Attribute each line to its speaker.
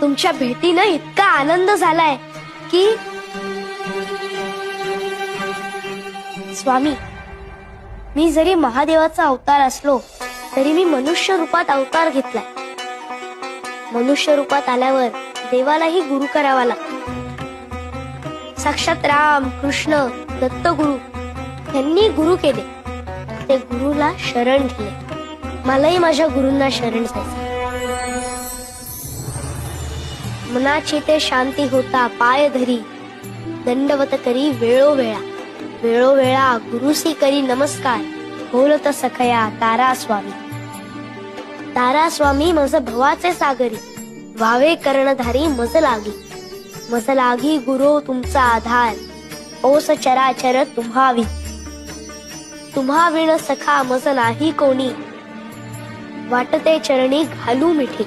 Speaker 1: तुमच्या भेटीनं इतका आनंद झालाय की स्वामी, मी जरी महादेवाचा अवतार असलो तरी मी मनुष्य रूपात अवतार घेतलाय. मनुष्य रूपात आल्यावर देवालाही गुरु करावा लागतो. साक्षात राम, कृष्ण, दत्तगुरु यांनी गुरु केले. ते गुरुला शरण दिले. मलाही माझ्या गुरूंना शरण जायचं. मनाची ते शांती होता पाय धरी, दंडवत करी वेळोवेळा. वेळोवेळा गुरुसी करी नमस्कार, बोलत सखया तारा स्वामी. तारा स्वामी मज भवाचे सागरी, व्हावे कर्णधारी मज लागी. मज लागी गुरु तुमचा आधार, ओस चराचर तुम्हावी. तुम्हा विण सखा मज नाही कोणी, वाटते चरणी घालू मिठी.